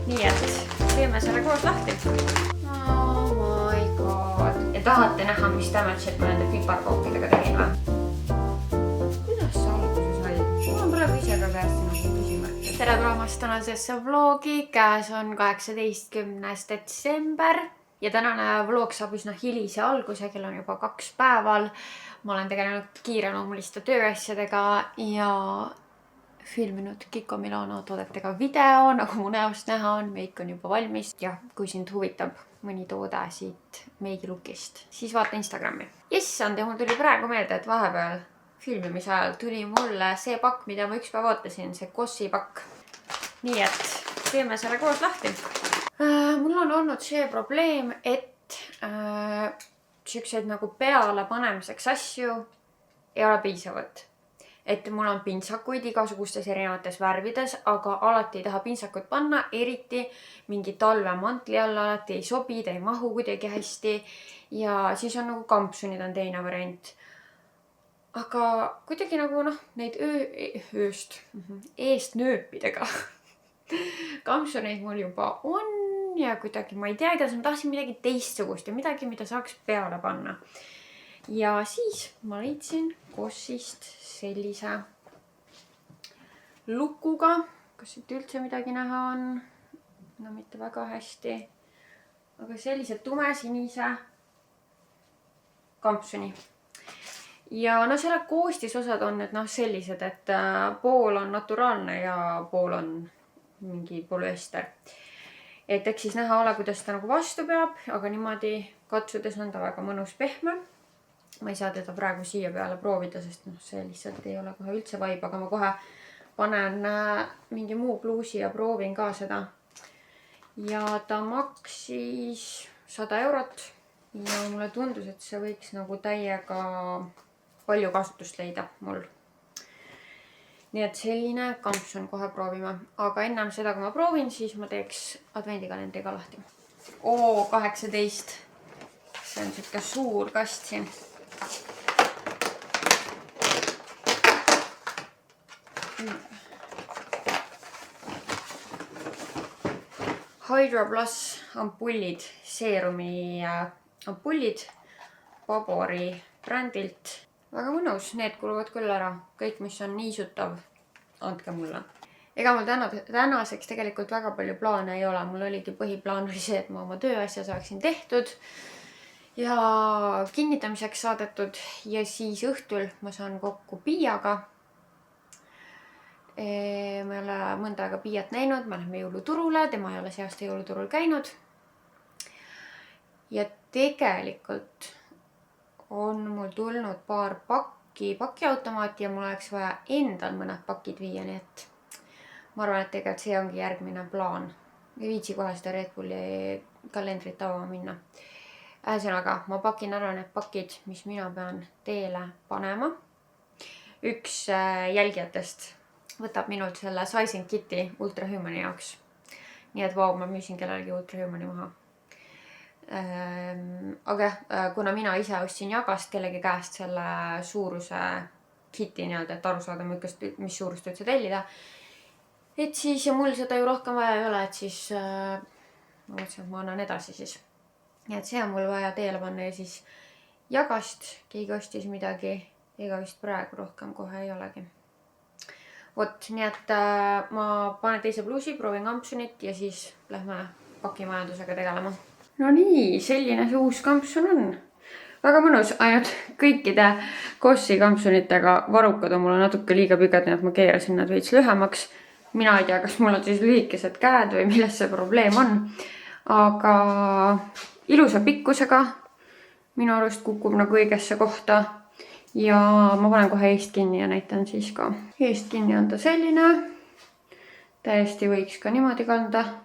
Nii et teeme selle koos lahti. Oh my god. Ja tahate näha, mis damage'it ma nende piparkookidega tegin või? Kuidas see alguse sai? Mul on praegu ise ka käest nagu küsimärk. Tere tulemast tänasesse vlogi. Käes on 18. detsember. Ja tänane vlog saab üsna hilise alguse, kell on juba 2 päeval. Ma olen tegelenud kiireloomuliste tööasjadega ja filminud Kiko Milano toodetega video, nagu mu näost näha on. Meik on juba valmis ja kui sind huvitab mõni toode siit meigilukist, siis vaata Instagrami. Issand, ja mul tuli praegu meelde, et vahepeal filmimise ajal tuli mulle see pakk, mida ma üks päev ootasin, see Kossi pakk. Nii et teeme selle koos lahti. Mul on olnud see probleem, et siukseid nagu peale panemiseks asju ei ole piisavalt. Et mul on pintsakuid igasugustes erinevates värvides, aga alati ei taha pintsakut panna, eriti mingi talvemantli alla alati ei sobi, ta ei mahu kuidagi hästi. Ja siis on nagu kampsunid on teine variant. Aga kuidagi nagu neid eestnööpidega kampsuneid mul juba on ja kuidagi ma ei tea, kuidas ma tahtsin midagi teistsugust ja midagi, mida saaks peale panna. Ja siis ma leidsin Kossist sellise lukuga. Kas siit üldse midagi näha on? No mitte väga hästi. Aga sellise tumesinise kampsuni. Ja selle koostisosad on nüüd sellised, et pool on naturaalne ja pool on mingi polüester. Et eks siis näha ole, kuidas ta nagu vastu peab, aga niimoodi katsudes on ta väga mõnus pehme. Ma ei saa teda praegu siia peale proovida, sest see lihtsalt ei ole kohe üldse vaib, aga ma kohe panen mingi muu pluusi ja proovin ka seda. Ja ta maksis 100 eurot ja mulle tundus, et see võiks nagu täiega palju kasutust leida mul. Nii et selline kampsun kohe proovime. Aga ennem seda, kui ma proovin, siis ma teeks advendikalendriga lahti. O18. See on siuke suur kast siin. Hydro Plus ampullid, seerumi ampullid Babori brändilt. Väga mõnus, need kuluvad küll ära. Kõik, mis on niisutav, andke mulle. Ega mul tänaseks tegelikult väga palju plaane ei ole. Mul oligi põhiplaan oli see, et ma oma tööasja saaksin tehtud ja kinnitamiseks saadetud ja siis õhtul ma saan kokku Piiaga. Ma ei ole mõnda aega Piiat näinud, me läheme jõuluturule, tema ei ole see aasta jõuluturul käinud. Ja tegelikult on mul tulnud paar pakiautomaati ja mul oleks vaja endal mõned pakid viia, nii et ma arvan, et tegelikult see ongi järgmine plaan. Ei viitsi kohe seda Red Bulli kalendrit avama minna. Ühesõnaga, ma pakin ära need pakid, mis mina pean teele panema. Üks jälgijatest võtab minult selle Size & Kitty Ultrahumani jaoks. Nii et vau, ma müüsin kellelegi Ultrahumani maha. Aga kuna mina ise ostsin jagast kellegi käest selle suuruse kitty nii-öelda, et aru saada, mis suurust üldse tellida. Et siis ja mul seda ju rohkem vaja ei ole, et siis ma mõtlesin, et ma annan edasi siis. Nii et see on mul vaja teele panna ja siis jagast, keegi ostis midagi, ega vist praegu rohkem kohe ei olegi. Vot, nii et ma panen teise pluusi, proovin kampsunit ja siis lähme pakimajandusega tegelema. No nii, selline see uus kampsun on. Väga mõnus, ainult kõikide Kossi kampsunitega varukad on mulle natuke liiga pikad, nii et ma keerasin nad veits lühemaks. Mina ei tea, kas mul on siis lühikesed käed või milles see probleem on. Aga ilusa pikkusega minu arust kukub nagu õigesse kohta ja ma panen kohe eest kinni ja näitan siis ka. Eest kinni on ta selline. Täiesti võiks ka niimoodi kanda.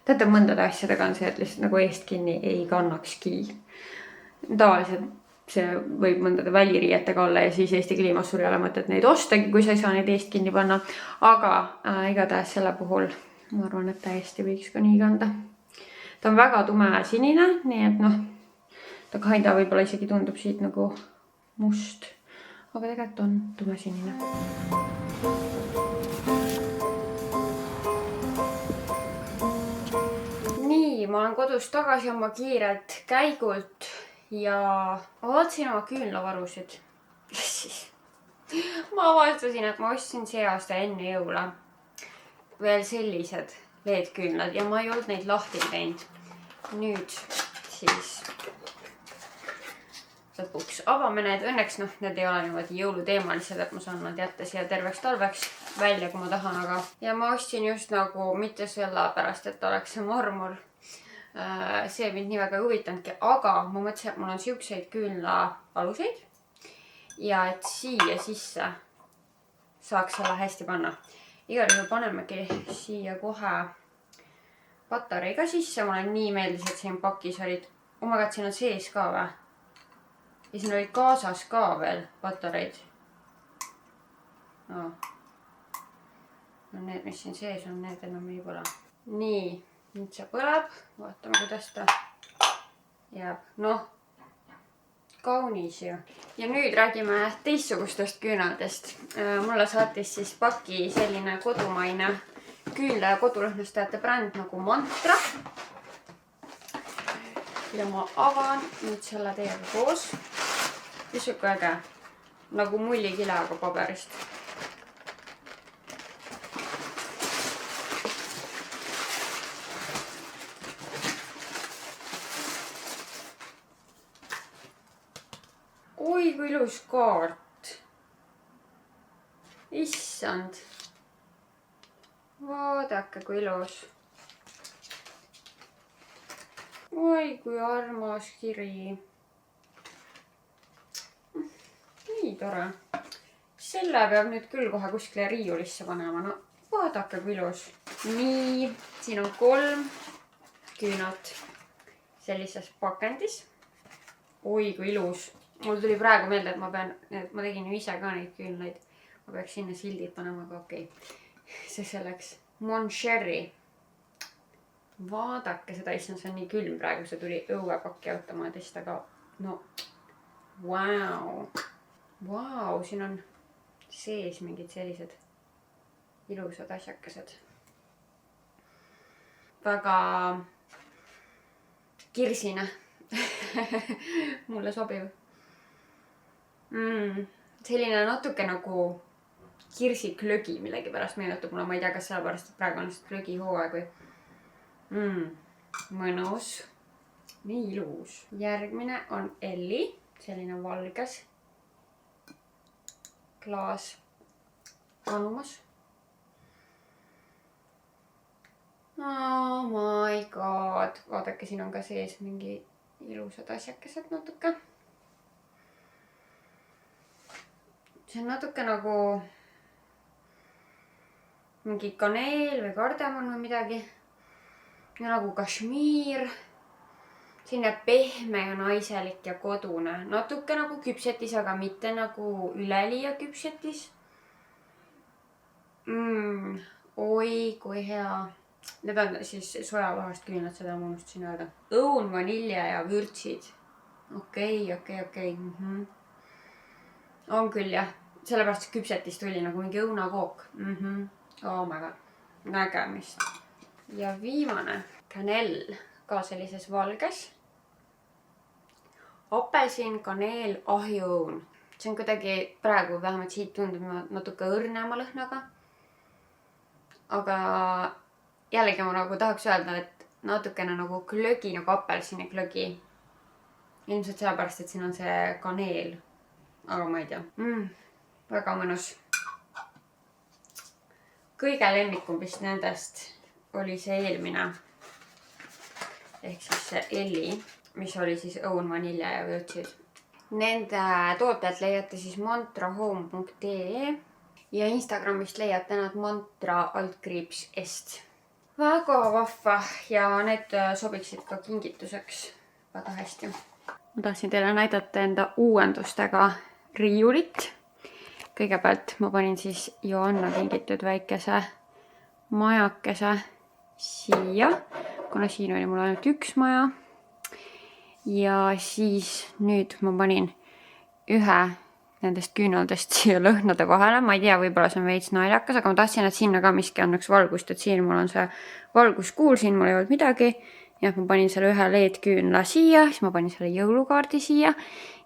Teate, mõndade asjadega on see, et lihtsalt nagu eest kinni ei kannakski. Tavaliselt see võib mõndade väliriietega olla ja siis Eesti kliimassur ei ole mõtet neid ostagi, kui sa ei saa neid eest kinni panna. Aga igatahes selle puhul ma arvan, et täiesti võiks ka nii kanda. Ta on väga tume sinine, nii et ta kainda võib-olla isegi tundub siit nagu must, aga tegelikult on tume sinine. olen kodus tagasi oma kiirelt käigult ja ma vaatasin oma küünlavarusid. Siis ma avastasin, et ma ostsin see aasta enne jõule veel sellised LED-küünlad ja ma ei olnud neid lahti teinud. Nüüd siis lõpuks avame need. Õnneks need ei ole niimoodi jõuluteemalised, et ma saan nad jätta siia terveks talveks välja, kui ma tahan, aga... Ja ma ostsin just nagu mitte sellepärast, et oleks see marmor. See mind nii väga huvitanudki, aga ma mõtlesin, et mul on siukseid küünla aluseid ja et siia sisse saaks selle hästi panna. Igal juhul panemegi siia kohe patareiga sisse. Mulle nii meeldis, et siin pakis olid... Omagat siin on sees ka või? Ja siin olid kaasas ka veel patareid. No, need, mis siin sees on, need enam ei põle. Nii, nüüd see põleb. Vaatame, kuidas ta jääb. Noh, kaunis ju. Ja nüüd räägime teistsugustest küünaldest. Mulle saatis siis paki selline kodumaine küünla ja kodulõhnastajate bränd nagu Mantra. Ja ma avan nüüd selle teiega koos. Ja siuke äge. Nagu mullikilega paberist. Oi, kui ilus kaart. Issand. Vaadake, kui ilus. Oi, kui armas kiri. Nii tore. Selle peab nüüd küll kohe kuskile riiulisse panema. No, vaadake, kui ilus. Nii, siin on 3 küünalt sellises pakendis. Oi, kui ilus. Mul tuli praegu meelde, et ma tegin ju ise ka neid küünlaid. Ma peaks sinna sildid panema, aga okei. See selleks. Mon Cherry. Vaadake seda, issand, see on nii külm praegu. See tuli õuepakki automaadist, aga no, vau, siin on sees mingid sellised ilusad asjakesed. Väga kirsine. Mulle sobiv. Selline natuke nagu kirsiklögi millegi pärast meenutab mulle. Ma ei tea, kas sellepärast, et praegu on lihtsalt klögi hooaeg või... Mõnus. Nii ilus. Järgmine on Elli. Selline valges klaas anumas. Oh my god. Vaadake, siin on ka sees mingi ilusad asjakesed natuke. See on natuke nagu mingi kaneel või kardemon või midagi. Ja nagu kašmiir. Selline pehme ja naiselik ja kodune. Natuke nagu küpsetis, aga mitte nagu üleliia küpsetis. Oi, kui hea. Need on siis sojalahast küünlad, seda ma unustasin öelda. Õun, vanilja ja vürtsid. Okei. On küll jah. Sellepärast küpsetis tuli nagu mingi õunakook. Oh my god. Nägemist. Ja viimane. Kanel. Ka sellises valges. Apelsin, kaneel, ahjuõun. See on kuidagi praegu vähemalt siit tundub natuke õrnema lõhnaga. Aga jällegi ma nagu tahaks öelda, et natukene nagu klögi, nagu apelsini klögi. Ilmselt sellepärast, et siin on see kaneel. Aga ma ei tea. Väga mõnus. Kõige lemmikum vist nendest oli see eelmine. Ehk siis see Elli, mis oli siis õun, vanilja ja vürtsid. Nende tooted leiate siis mantrahome.ee ja Instagramist leiate nad mantra_est. Väga vahva ja need sobiksid ka kingituseks väga hästi. Ma tahtsin teile näidata enda uuendustega riiulit. Kõigepealt ma panin siis Joanna kingitud väikese majakese siia, kuna siin oli mul ainult üks maja. Ja siis nüüd ma panin ühe nendest küünaldest siia lõhnade vahele. Ma ei tea, võib-olla see on veits naljakas, aga ma tahtsin, et sinna ka miski annaks valgust, et siin mul on see valguskuul, siin mul ei olnud midagi. ja ma panin selle ühe LED-küünla siia, siis ma panin selle jõulukaardi siia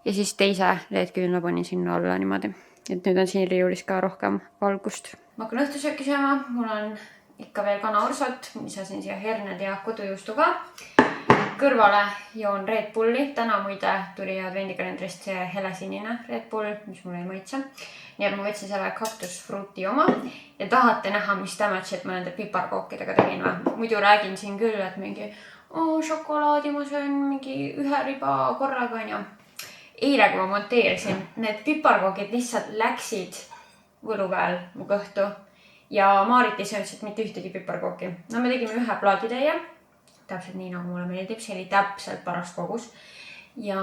ja siis teise LED-küünla panin sinna alla niimoodi. Et nüüd on siin riiulis ka rohkem valgust. Ma hakkan õhtusööki sööma, mul on ikka veel kanaorsot, lisasin siia herned ja kodujuustu ka. Kõrvale joon Red Bulli. Täna muide tuli advendikalendrist see helesinine Red Bull, mis mulle ei maitse. Nii et ma võtsin selle Cactus Fruity oma ja tahate näha, mis damage'it ma nende piparkookidega tegin või? Muidu räägin siin küll, et mingi šokolaadi ma söön mingi ühe riba korraga, on ju. Eile, kui ma monteerisin, need piparkookid lihtsalt läksid võluväel mu kõhtu ja Maarit ei söönud mitte ühtegi piparkooki. No me tegime ühe plaaditäie, täpselt nii nagu mulle meeldib, see oli täpselt paras kogus ja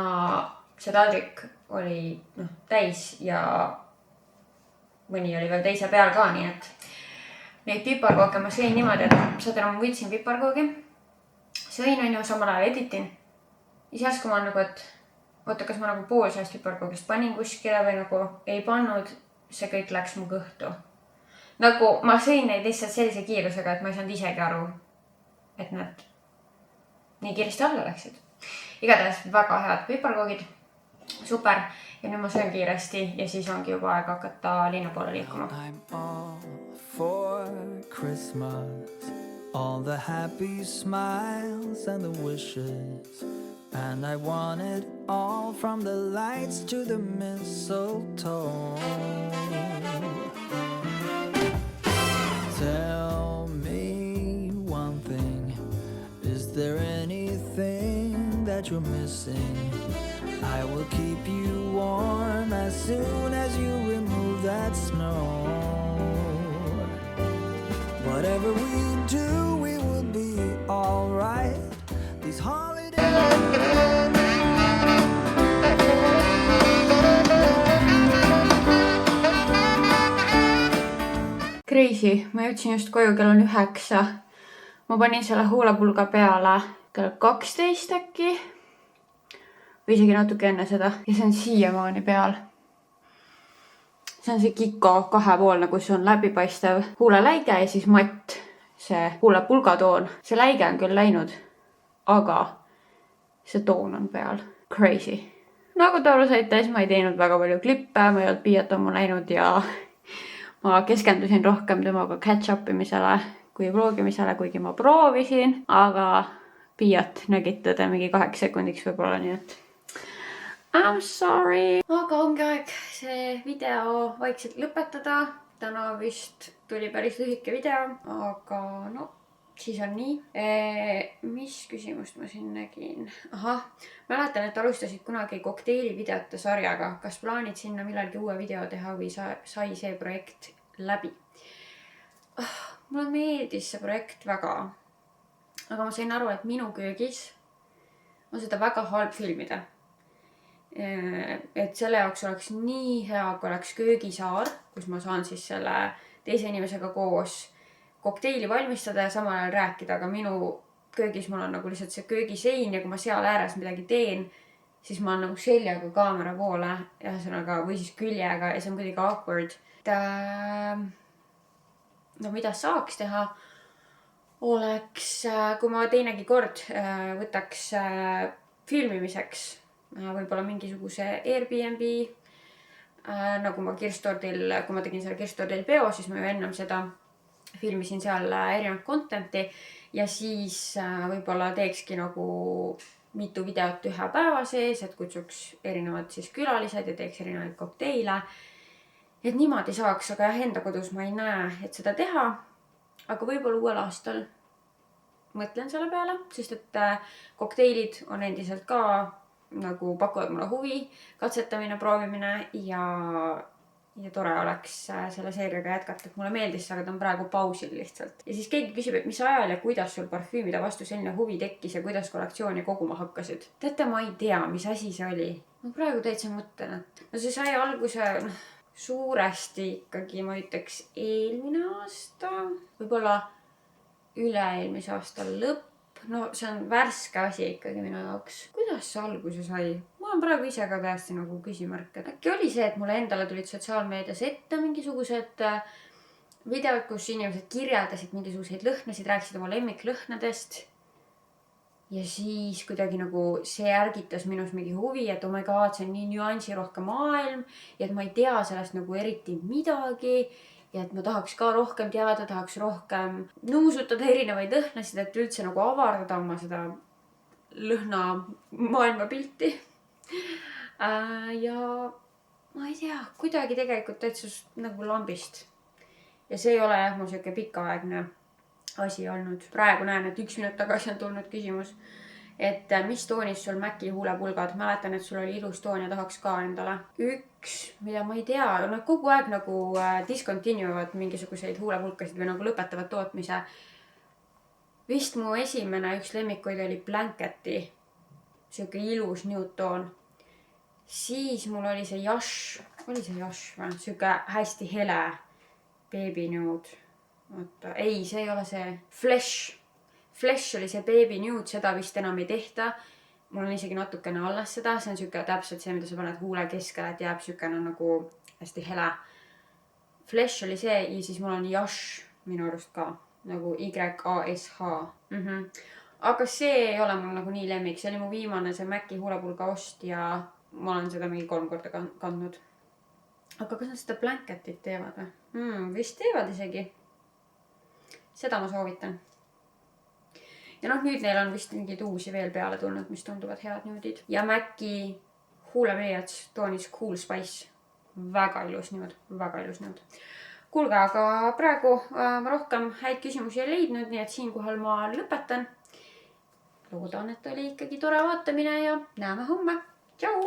see taldrik oli täis ja mõni oli veel teise peal ka, nii et neid piparkooke ma sõin niimoodi, et saad enam võtsin piparkoogi, sõin on ju samal ajal editin ja siis kui ma nagu, et oota, kas ma nagu pool sellest piparkoogist panin kuskile või nagu ei pannud, see kõik läks mu kõhtu. Nagu ma sõin neid lihtsalt sellise kiirusega, et ma ei saanud isegi aru, et nad nii kiiresti alla läksid. Igatahes väga head piparkoogid, super. Ja nüüd ma söön kiiresti ja siis ongi juba aeg hakata linna poole liikuma. I'm all for Christmas, all the happy smiles and the wishes, and I want it all from the lights to the mistletoe. Tell me one thing, is there anything that you're missing? I will keep you warm as soon as you remove that snow. Whatever we do, we will be all right. These holidays. Crazy, ma jõudsin just koju, kell on 9. Ma panin selle huulepulga peale kell 12 äkki. Või isegi natuke enne seda. Ja see on siiamaani peal. See on see Kiko 2,5, kus on läbipaistev huuleläige ja siis matt, see huulepulgatoon. See läige on küll läinud, aga see toon on peal. Crazy. Nagu te aru saite, siis ma ei teinud väga palju klippe, ma ei olnud Piiat ammu näinud ja ma keskendusin rohkem temaga catch-up imisele kui vlogimisele, kuigi ma proovisin, aga Piiat nägid teda mingi 8 sekundiks võib-olla, nii et I'm sorry. Aga ongi aeg see video vaikselt lõpetada. Täna vist tuli päris lühike video, aga no, siis on nii. Mis küsimust ma siin nägin? Ahah, mäletan, et alustasid kunagi kokteili videote sarjaga. Kas plaanid sinna millalgi uue video teha või sai see projekt läbi? Mulle meeldis see projekt väga. Aga ma sain aru, et minu köögis on seda väga halb filmida. Et selle jaoks oleks nii hea, kui oleks köögisaar, kus ma saan siis selle teise inimesega koos kokteili valmistada ja samal ajal rääkida, aga minu köögis mul on nagu lihtsalt see köögisein ja kui ma seal ääres midagi teen, siis ma olen nagu seljaga kaamera poole ühesõnaga või siis küljega ja see on kuidagi awkward. No mida saaks teha, oleks, kui ma teinegi kord võtaks filmimiseks võib-olla mingisuguse Airbnb, nagu ma Kirstordil, kui ma tegin selle Kirstordil peo, siis ma ju ennem seda filmisin seal erinevat contenti ja siis võib-olla teekski nagu mitu videot ühe päeva sees, et kutsuks erinevad siis külalised ja teeks erinevaid kokteile. Et niimoodi saaks, aga jah, enda kodus ma ei näe, et seda teha, aga võib-olla uuel aastal mõtlen selle peale, sest et kokteilid on endiselt ka nagu pakuvad mulle huvi, katsetamine, proovimine ja tore oleks selle seeriaga jätkata, et mulle meeldis, aga ta on praegu pausil lihtsalt. Ja siis keegi küsib, et mis ajal ja kuidas sul parfüümide vastu selline huvi tekkis ja kuidas kollektsiooni koguma hakkasid. Teate, ma ei tea, mis asi see oli. Ma praegu täitsa mõtlen, et no see sai alguse suuresti ikkagi, ma ütleks, eelmine aasta, võib-olla üle-eelmise aasta lõpp. No see on värske asi ikkagi minu jaoks. Kuidas see alguse sai? Ma olen praegu ise ka täiesti nagu küsimärk. Äkki oli see, et mulle endale tulid sotsiaalmeedias ette mingisugused videod, kus inimesed kirjeldasid mingisuguseid lõhnasid, rääkisid oma lemmiklõhnadest. Ja siis kuidagi nagu see ärgitas minus mingi huvi, et oh my god, see on nii nüansirohke maailm ja et ma ei tea sellest nagu eriti midagi ja et ma tahaks ka rohkem teada, tahaks rohkem nuusutada erinevaid lõhnasid, et üldse nagu avardada oma seda lõhna maailmapilti. Ja ma ei tea, kuidagi tegelikult täitsa nagu lambist. Ja see ei ole jah mul siuke pikaaegne asi olnud. Praegu näen, et 1 minut tagasi on tulnud küsimus, et mis toonis sul Maci huulepulgad? Mäletan, et sul oli ilus toon ja tahaks ka endale. Üks, mida ma ei tea, nad kogu aeg nagu discontinuevad mingisuguseid huulepulkasid või nagu lõpetavad tootmise. Vist mu esimene üks lemmikuid oli Blanketi. Siuke ilus nude toon. Siis mul oli see Yash või? Siuke hästi hele baby nude. Oota, ei, see ei ole see. Flesh oli see baby nude, seda vist enam ei tehta. Mul on isegi natukene alles seda. See on siuke täpselt see, mida sa paned huule keskele, et jääb siukene nagu hästi hele. Flesh oli see ja siis mul on Yash minu arust ka. Nagu Y-A-S-H. Aga see ei ole mul nagu nii lemmik. See oli mu viimane see Maci huulepulga ost ja ma olen seda mingi 3 korda kandnud. Aga kas nad seda Blanketit teevad või? Vist teevad isegi. Seda ma soovitan. Ja nüüd neil on vist mingeid uusi veel peale tulnud, mis tunduvad head nude'id. Ja Maci huulepliiats toonis Cool Spice. Väga ilus nude, väga ilus nude. Kuulge, aga praegu ma rohkem häid küsimusi ei leidnud, nii et siinkohal ma lõpetan. Loodan, et oli ikkagi tore vaatamine ja näeme homme. Tšau!